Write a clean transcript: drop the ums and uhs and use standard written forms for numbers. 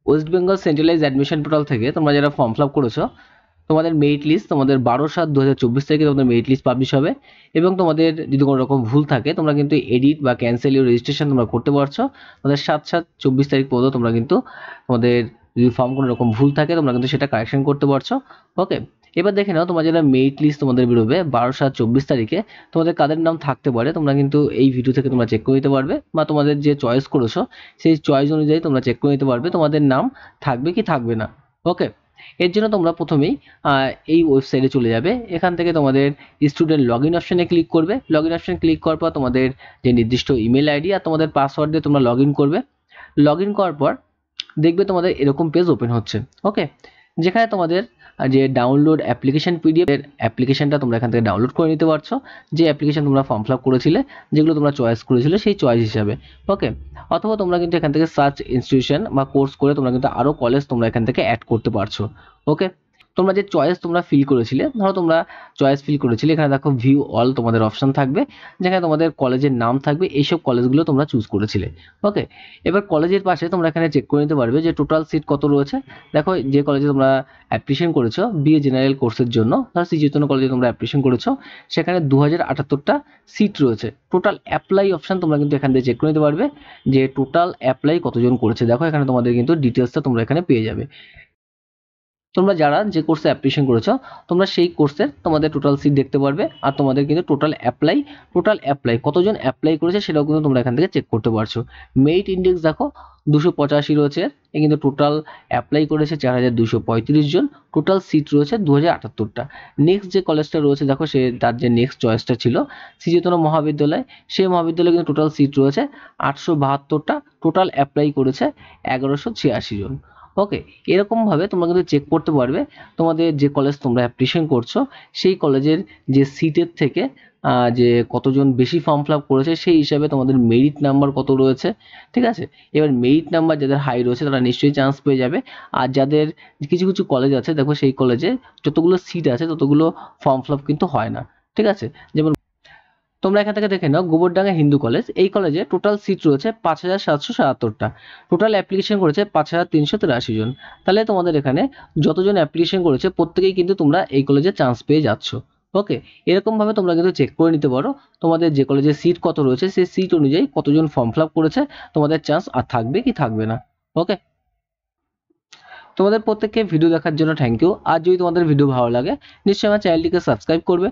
West Bengal centralise admission portal থেকে তোমরা যারা ফর্ম ফিল আপ করেছো তোমাদের মেরিট লিস্ট তোমাদের 12/7/2024 তারিখে তোমাদের মেরিট লিস্ট পাবলিশ হবে এবং তোমাদের যদি কোনো রকম ভুল থাকে তোমরা কিন্তু এডিট বা ক্যান্সেল ইউর রেজিস্ট্রেশন তোমরা করতে পারছো। তোমাদের 7/7/24 তারিখ পর্যন্ত তোমরা কিন্তু তোমাদের যদি ফর্ম কোনো রকম ভুল থাকে তোমরা কিন্তু সেটা কারেকশন করতে পারছো। ওকে, এবার দেখে নাও তোমরা যারা মেরিট লিস্ট তোমাদের বেরোবে 12/7/24 তারিখে তোমাদের কাদের নাম থাকতে পারে তোমরা কিন্তু এই ভিডিও থেকে তোমরা চেক করে নিতে পারবে, বা তোমাদের যে চয়েস করেছো সেই চয়েস অনুযায়ী তোমরা চেক করে নিতে পারবে তোমাদের নাম থাকবে কি থাকবে না। ওকে, এর জন্য তোমরা প্রথমেই এই ওয়েবসাইটে চলে যাবে। এখান থেকে তোমাদের স্টুডেন্ট লগ ইন অপশানে ক্লিক করবে। লগ ইন অপশানে ক্লিক করার পর তোমাদের যে নির্দিষ্ট ইমেল আইডি আর তোমাদের পাসওয়ার্ড দিয়ে তোমরা লগ ইন করবে। লগ ইন করার পর দেখবে তোমাদের এরকম পেজ ওপেন হচ্ছে। ওকে, যেখানে তোমাদের যে ডাউনলোড অ্যাপ্লিকেশন পিডিএফ এর অ্যাপ্লিকেশনটা তোমরা এখান থেকে ডাউনলোড করে নিতে পারছো, যে অ্যাপ্লিকেশন তোমরা ফর্ম ফিল আপ করেছিলে, যেগুলো তোমরা চয়েস করেছিলে সেই চয়েস হিসাবে। ওকে, অথবা তোমরা কিন্তু এখান থেকে সার্চ ইনস্টিটিউশন বা কোর্স করে তোমরা কিন্তু আরও কলেজ তোমরা এখান থেকে অ্যাড করতে পারছো। ওকে, তোমরা যে চয়েস তোমরা ফিল করেছিলে, ধরো তোমরা চয়েস ফিল করেছিলে, এখানে দেখো ভিউ অল তোমাদের অপশন থাকবে, যেখানে তোমাদের কলেজের নাম থাকবে, এইসব কলেজগুলো তোমরা চুজ করেছিলে। ওকে, এবার কলেজের পাশে তোমরা এখানে চেক করে নিতে পারবে যে টোটাল সিট কত রয়েছে। দেখো যে কলেজে তোমরা অ্যাপ্লিকেশন করেছো বিএ জেনারেল কোর্সের জন্য, ধরো শ্রী চৈতন্য কলেজে তোমরা অ্যাপ্লিকেশন করেছো, সেখানে 2078টা সিট রয়েছে। টোটাল অ্যাপ্লাই অপশন তোমরা কিন্তু এখান থেকে চেক করে নিতে পারবে যে টোটাল অ্যাপ্লাই কতজন করেছে। দেখো এখানে তোমাদের কিন্তু ডিটেলসটা তোমরা এখানে পেয়ে যাবে। তোমরা যারা যে কোর্সে অ্যাপ্লিকেশন করেছো তোমরা সেই কোর্সের তোমাদের টোটাল সিট দেখতে পারবে, আর তোমাদের কিন্তু টোটাল অ্যাপ্লাই কতজন অ্যাপ্লাই করেছে সেটাও কিন্তু তোমরা এখান থেকে চেক করতে পারছো। মেরিট ইন্ডেক্স দেখো 285 রয়েছে, কিন্তু টোটাল অ্যাপ্লাই করেছে 4235 জন, টোটাল সিট রয়েছে 2078টা। নেক্সট যে কলেজটা রয়েছে দেখো সে তার যে নেক্সট চয়েসটা ছিল শ্রী চৈতন্য মহাবিদ্যালয়, সেই মহাবিদ্যালয়ে কিন্তু টোটাল সিট রয়েছে 872টা, টোটাল অ্যাপ্লাই করেছে 1186 জন। ওকে, এরকমভাবে তোমরা কিন্তু চেক করতে পারবে তোমাদের যে কলেজ তোমরা অ্যাপ্লিকেশন করছো সেই কলেজের যে সিটের থেকে যে কতজন বেশি ফর্ম ফিল আপ করেছে সেই হিসাবে তোমাদের মেরিট নাম্বার কত রয়েছে। ঠিক আছে, এবার মেরিট নাম্বার যাদের হাই রয়েছে তারা নিশ্চয়ই চান্স পেয়ে যাবে, আর যাদের কিছু কিছু কলেজ আছে দেখো সেই কলেজে যতগুলো সিট আছে ততগুলো ফর্ম ফিল আপ কিন্তু হয় না। ঠিক আছে, যেমন তোমরা এখান থেকে দেখে নাও গোবরডাঙ্গা হিন্দু কলেজ, এই কলেজে টোটাল সিট রয়েছে 5777টা, টোটাল অ্যাপ্লিকেশন করেছে 5383 জন। তাহলে তোমাদের এখানে যতজন অ্যাপ্লিকেশন করেছে প্রত্যেকেই কিন্তু তোমরা এই কলেজে চান্স পেয়ে যাচ্ছ। ওকে, এরকমভাবে তোমরা কিন্তু চেক করে নিতে পারো তোমাদের যে কলেজে সিট কত রয়েছে সেই সিট অনুযায়ী কতজন ফর্ম ফিল আপ করেছে, তোমাদের চান্স আর থাকবে কি থাকবে না। ওকে, তোমাদের প্রত্যেককে ভিডিও দেখার জন্য থ্যাংক ইউ। আর যদি তোমাদের ভিডিও ভালো লাগে নিশ্চয়ই আমার চ্যানেলটিকে সাবস্ক্রাইব করবে।